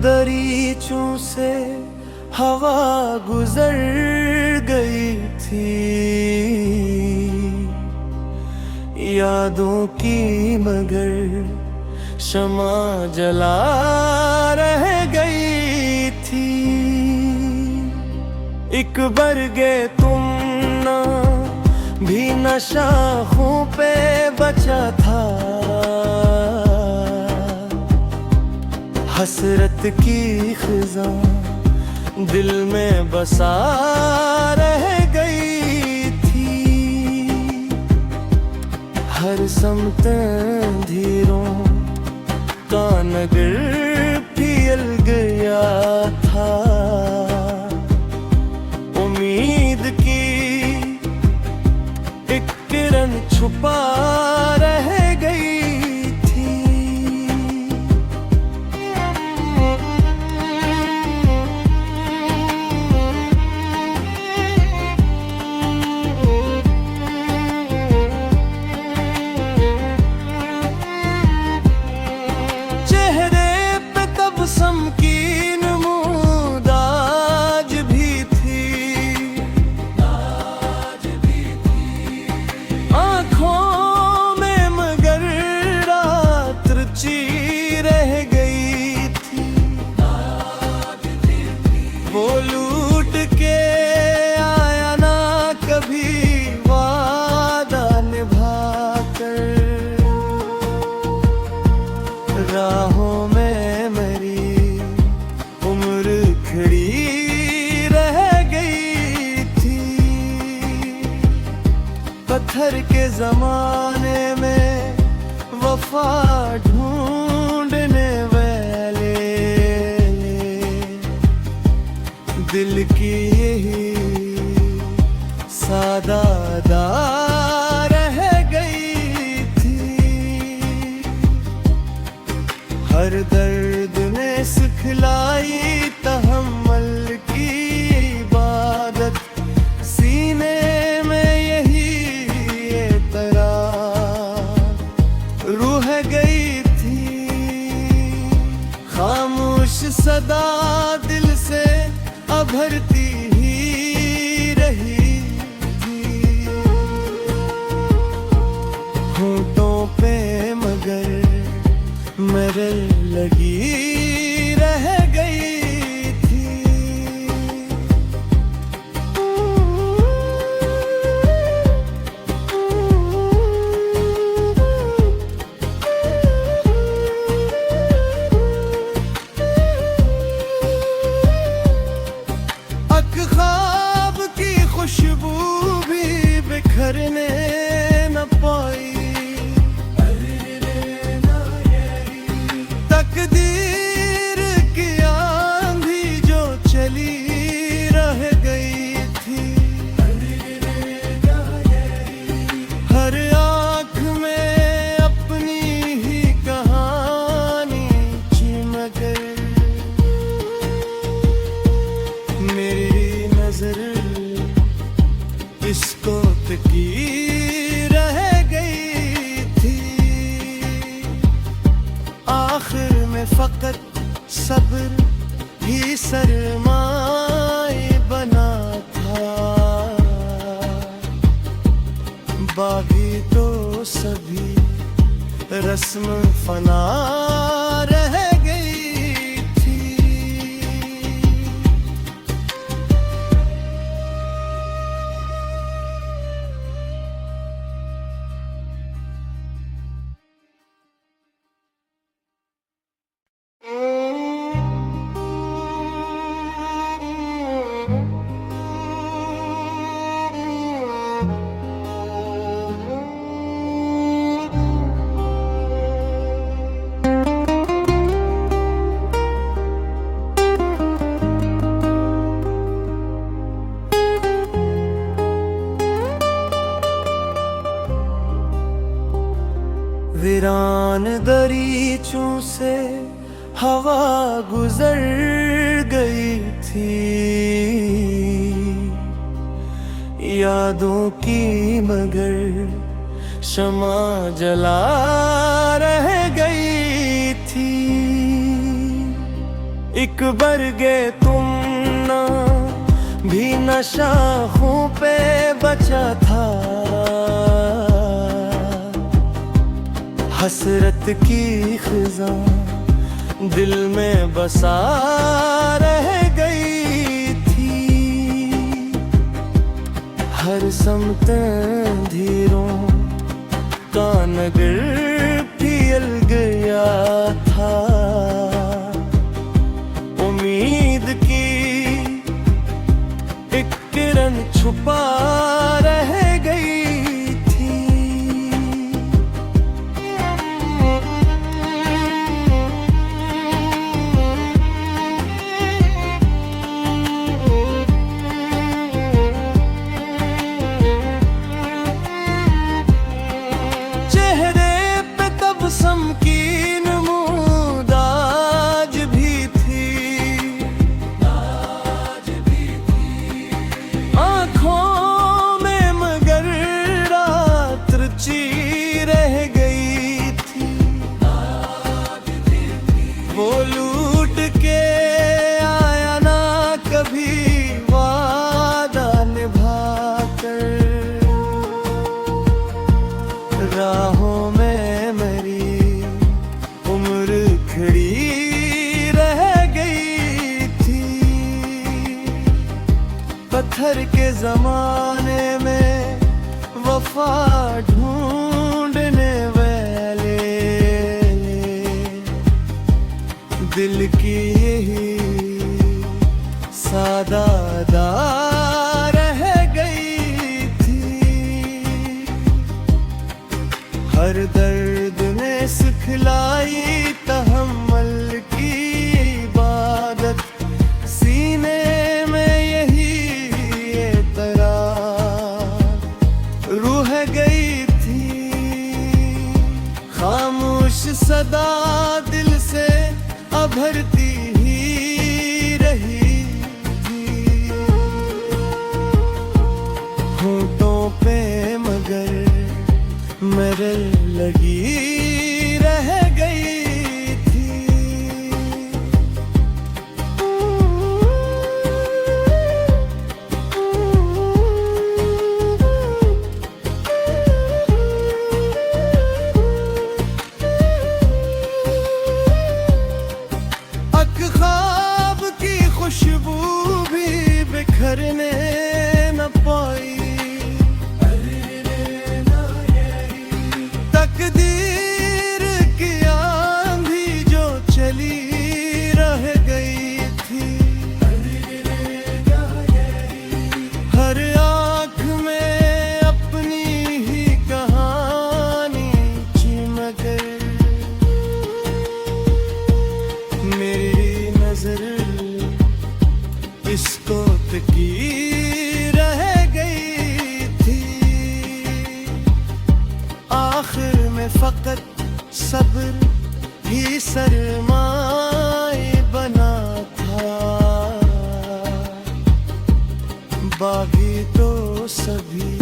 दरीचों से हवा गुजर गई थी, यादों की मगर शमा जला रह गई थी। एक बरगे तुम ना भी न शाखों पे बचा था, हसरत की खिज़ां दिल में बसा रह गई थी। हर समत अंधेरों का नगर पियल गया था, उम्मीद की एक किरण छुपा रह गई थी। चेहरे पे तबस्सुम की नमूद आज भी थी, आँखों में मगर रात रची रह गई थी। वो लूट के आया ना कभी वादा निभा कर, राहों में मेरी उम्र खड़ी रह गई थी। पत्थर के जमाने में वफा ढूंढने वाले दिल की यही सादा दा रह गई थी। हर दर्द ने सिखलाई तहम्मुल की इबादत, सीने में यही रूह गई थी। खामोश सदा दिल से अभरती ही रही थी, होंठों पे मगर मेरे लगी रह गई थी। ख्वाब की खुशबू भी बिखरने न पाई, तकदीर की आंधी जो चली रह गई थी। हर आँख में अपनी ही कहानी चिमक मेरी नजर इसको तकी रह गई थी। आखिर में फकत सब्र ही सरमाए बना था, बाकी तो सभी रस्म फना रह गई थी। वीरान दरीचों से हवा गुजर गई थी, यादों की मगर शमा जला रह गई थी। एक बरगे तुम ना भी नशाखों पे बचा था, हसरत की खिज़ा दिल में बसा रह गई थी। हर समत अंधेरों का नगर पियल गया था, उम्मीद की एक किरण छुपा रह गई थी। चेहरे पे तबस्सुम की नमूद आज भी थी, आँखों में मगर रात रची रह गई थी। वो लूट के आया ना कभी वादा निभा कर, राहों में मेरी उम्र खड़ी रह गई थी। पत्थर के जमाने में वफा ढूंढने वाले दिल की यही सादा रह गई थी। हर दर्द में सिखलाई तहम्मुल की इबादत, सीने में यही एतरार रूह गई थी। खामोश सदा दिल से अभरती ही रही थी, होंठों पे मगर मेरे लगी रह गई थी। अक ख्वाब की खुशबू भी बिखरने न पाई, तकदीर की आंधी जो चली रह गई थी। हर आँख में अपनी ही कहानी चिमक मेरी नजर इसको तकी रह गई थी। आखिर में फकत सब्र ही सरमाए बना था, बाकी तो सभी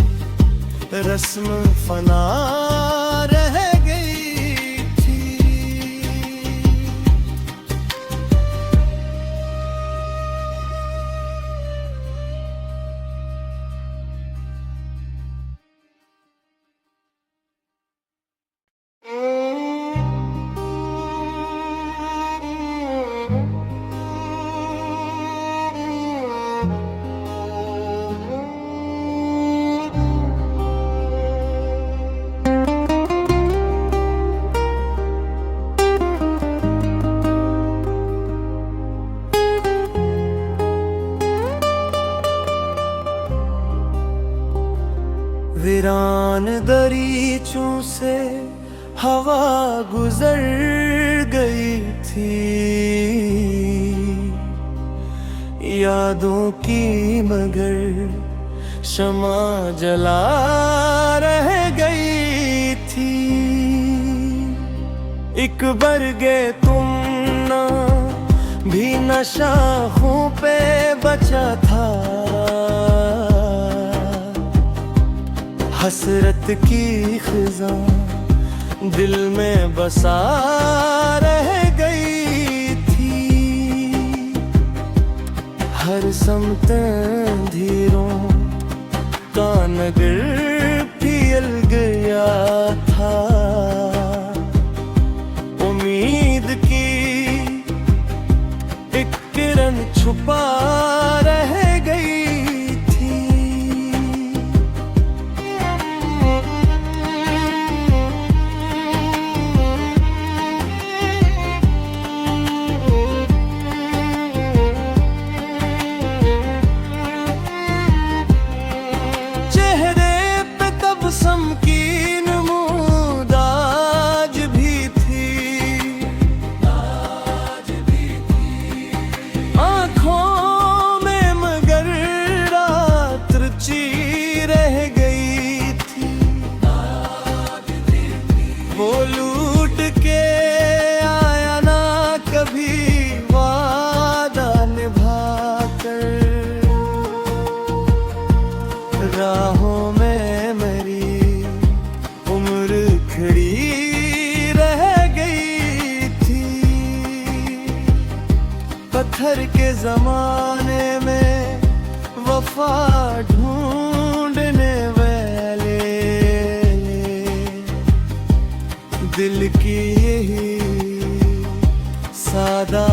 रस्म फना रह गई थी। वीरान दरीचों से हवा गुजर गई थी, यादों की मगर शमा जला रह गई थी। एक बरगे तुम ना भी नशाखों पे बचा था, हसरत की खिज़ा दिल में बसा रह गई थी। हर समत अंधेरों का नगर फियल गया था। उम्मीद की एक किरण छुपा रह गई थी। चेहरे पे तबस्सुम की नमूद आज भी थी। आँखों में मगर रात रची रह गई थी। वो लूट के आया ना कभी वादा निभा कर। राहों में मेरी उम्र खड़ी रह गई थी। पत्थर के जमाने में वफा ढूंढने वाले दिल की यही सादा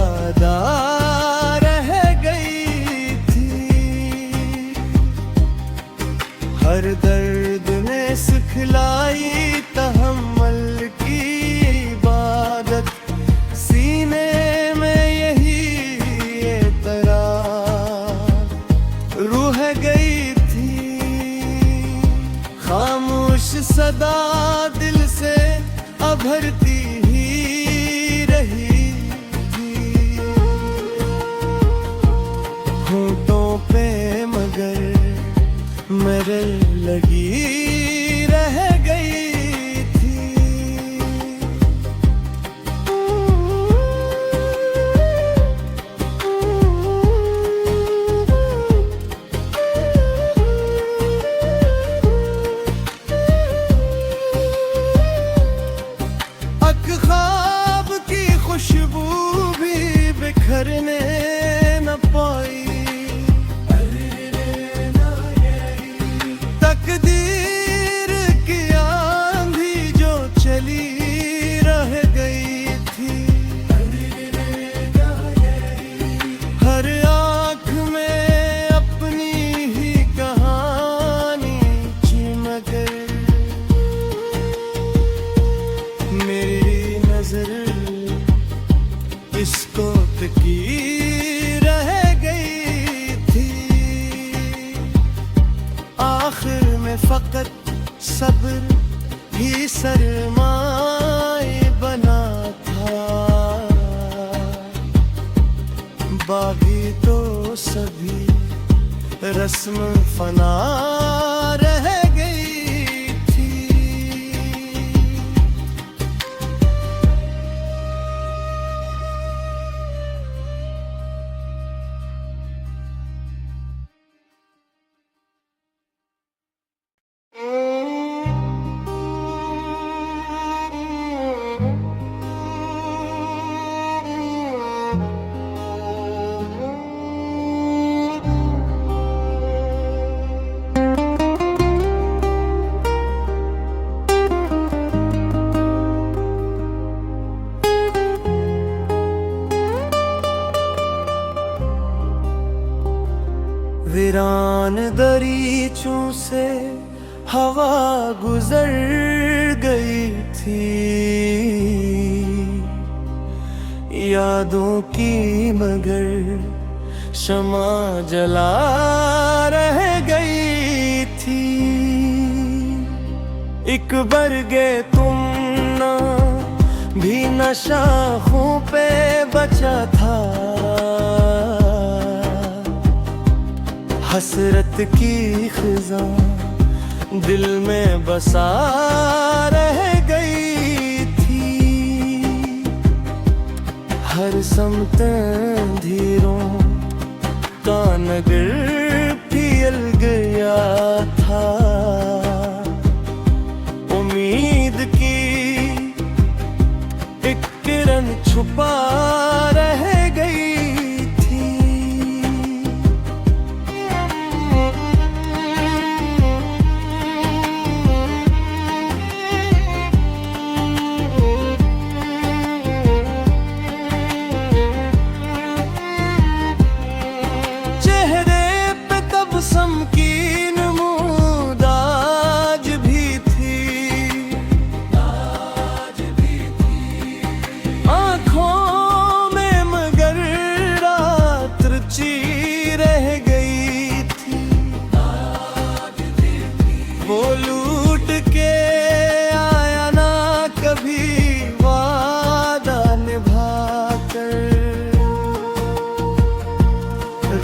रह गई थी। हर दर्द ने सिखलाई तहम्मुल की इबादत। सीने में यही ये तरार रूह गई थी। खामोश सदा दिल से अभरती ही रही थी। होठों पे मगर मेरे लगी रह गई थी। अक ख्वाब की खुशबू भी बिखरने न पाई। तकदीर की आंधी जो चली रह गई थी। हर आँख में अपनी ही कहानी चिमक मेरी नजर इसको तकी रह गई थी। आखिर में फकत सब्र ही सरमाए बना था। बाकी तो सभी रस्म फना रह गई थी। वीरान दरीचों से हवा गुजर गई थी। यादों की मगर शमा जला रह गई थी। एक बरगे तुम ना भी न शाखों पे बचा था। हसरत की खिज़ा दिल में बसा रह गई थी। हर समत अंधेरों का नगर फियल गया था। उम्मीद की एक किरण छुपा रह गई थी।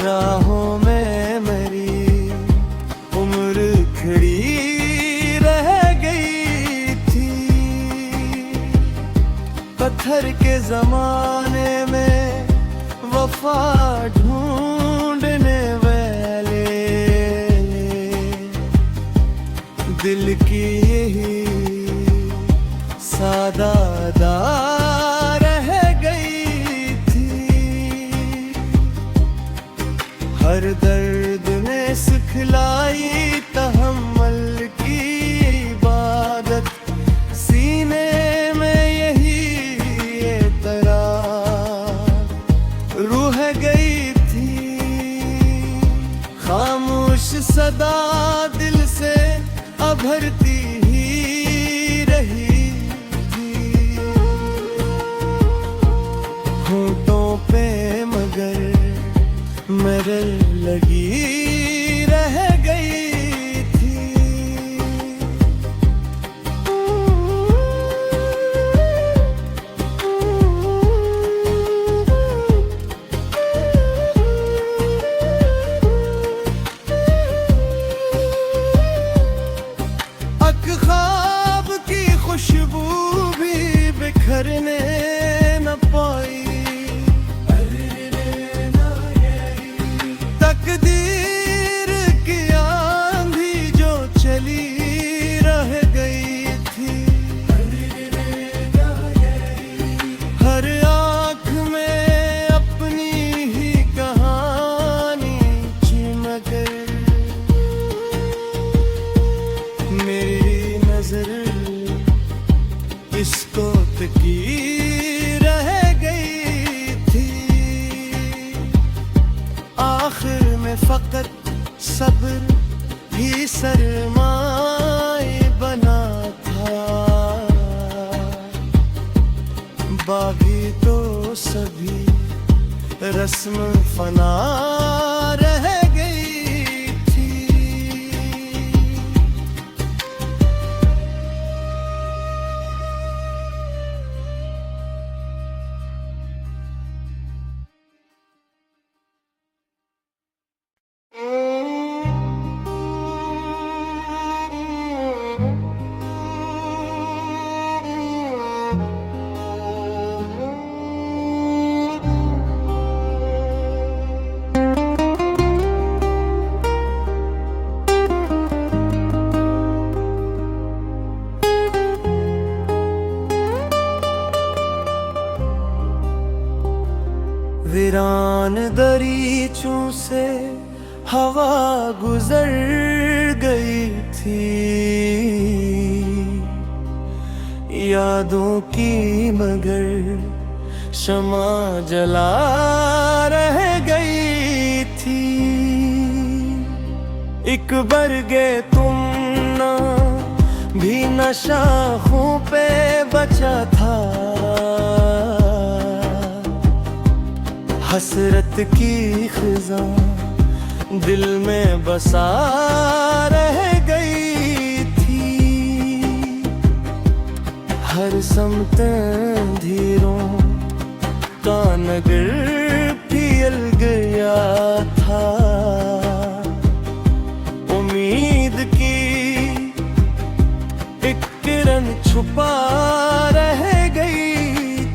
राहों में मेरी उम्र खड़ी रह गई थी। पत्थर के जमाने में वफा ढूंढने वाले दिल की यही सादा रह गई थी। हर दर्द ने सिखलाई तहम्मुल की इबादत, सीने में यही ये तरार रूह गई थी। खामोश सदा दिल से अभरती ही रही थी। होंठों पे मगर मेरे लगी रह गई थी। अक ख्वाब की खुशबू भी बिखरने न पाई। तकदीर की आंधी जो चली रह गई थी। हर आँख में अपनी ही कहानी चिमक मेरी नजर इसको तकी रह गई थी। आखिर में फकत सब्र ही सरमाए बना था। बाकी तो सभी रस्म फना रह गई थी। वीरान दरीचों से हवा गुजर गई थी। यादों की मगर शमा जला रह गई थी। एक बरगे तुम ना भी न शाखों पे बचा था। हसरत की खिज़ां दिल में बसा रह गई थी। हर समत अंधेरों का नगर पियल गया था। उम्मीद की एक किरण छुपा रह गई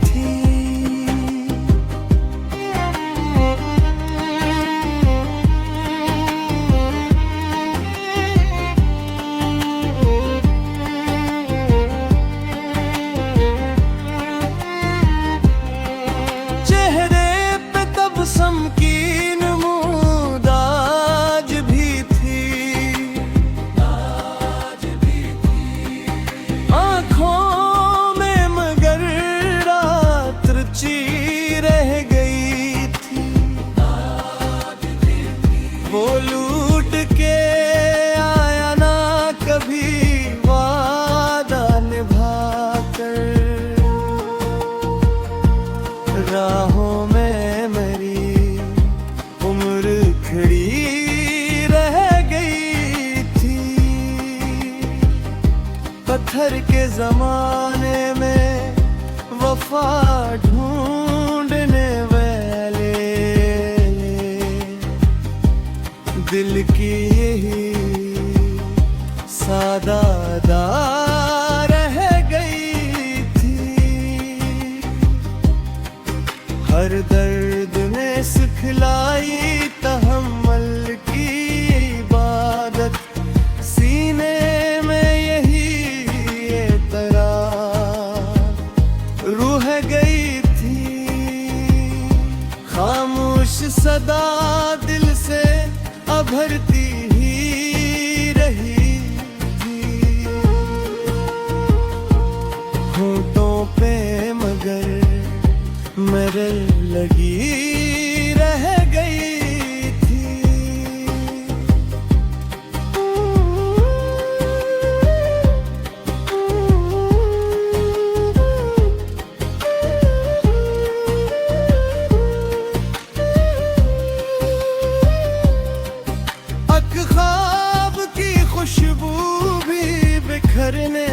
थी। समकीन मुदाज भी थी। आँखों में मगर रात रची रह गई थी। वो लूट के आया ना कभी वादा निभा कर। राहों में खड़ी रह गई थी। पत्थर के जमाने में वफा ढूंढने वाले दिल की यही सादादा रह गई थी। हर दर्द ने सिखलाई तहम्मुल की इबादत, सीने में यही एतरार रूह गई थी। खामोश सदा दिल से अभरती ही रही थी, होंठों पे मगर मेरे लगी रह गई थी। ख्वाब की खुशबू भी बिखरने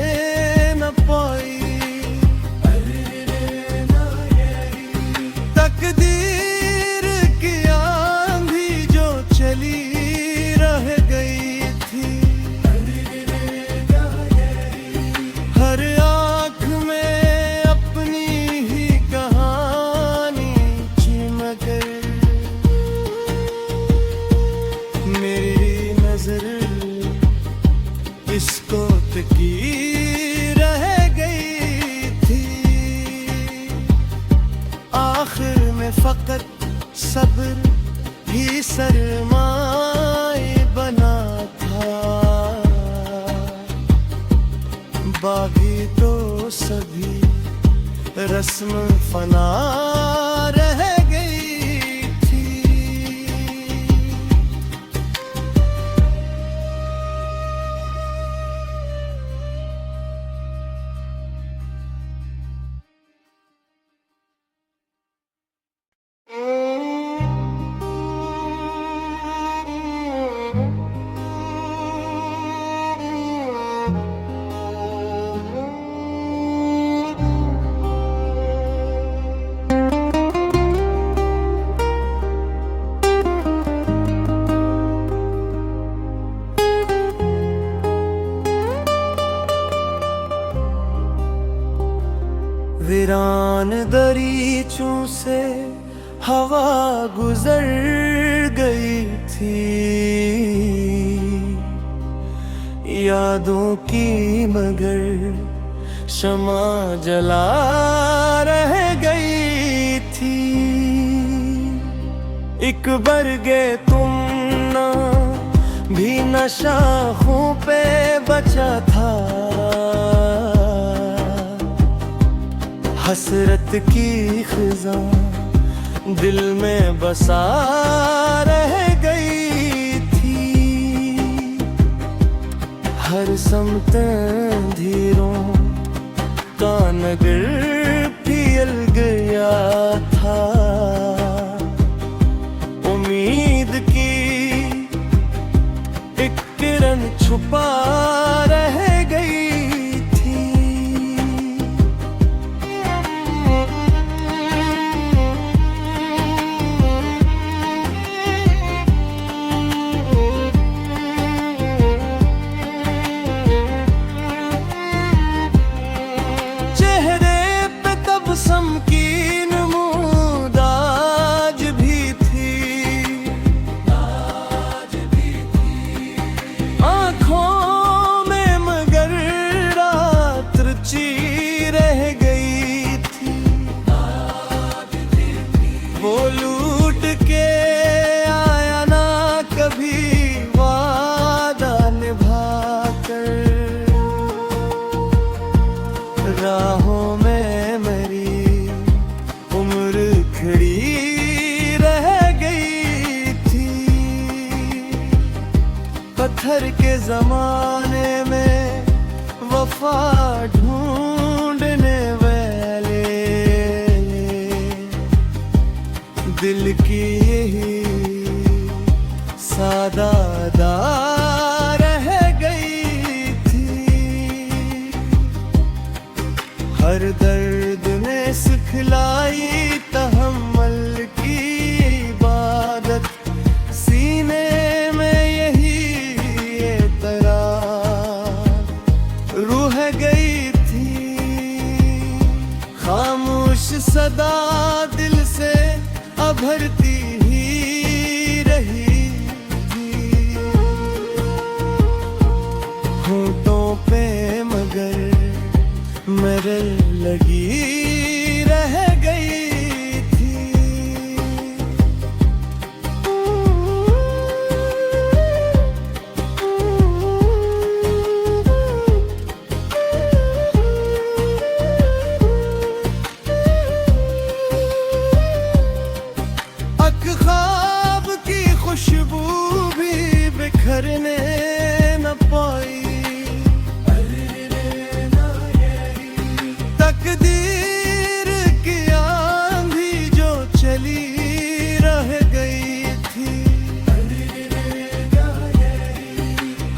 न पाई, तकदीर की आंधी जो चली रह गई थी। हर आँख में अपनी ही कहानी चिमक मेरी नजर इसको तकी रह गई थी। आखिर में फकत सब्र ही सरमाए बना था, बाकी तो सभी रस्म फना रह गई थी। वीरान दरीचों से हवा गुजर गई थी, यादों की मगर शमा जला रह गई थी। एक बरगे तुम ना भी न शाखों पे बचा था, हसरत की खिज़ां दिल में बसा रह गई थी। हर समत अंधेरों का नगर फैल गया था, उम्मीद की एक किरण छुपा रह गई थी। समकीन मूद आज भी थी, आँखों में मगर रात रची रह गई थी। वो लूट के आया ना कभी वादा निभा कर, राहों में खड़ी रह गई थी। पत्थर के जमाने में वफा ढूंढने वाले दिल की यही सादादा रह गई थी। हर दर्द ने सिखलाई तहम्मुल की इबादत, सीने में ठहरने न पाई। तकदीर की आंधी जो चली रह गई थी,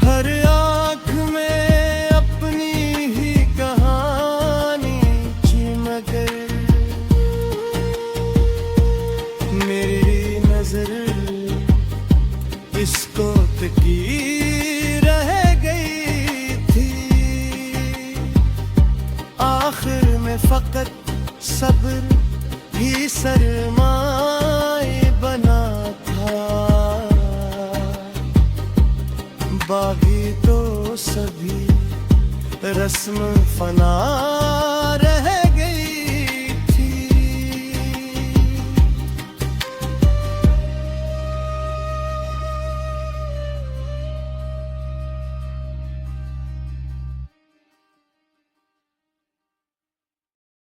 हर आँख में अपनी ही कहानी चिमक मेरी नजर इसको तकी रह गई थी। आखिर में फकत सब्र ही सरमाए बना था। बागी तो सभी रस्म फना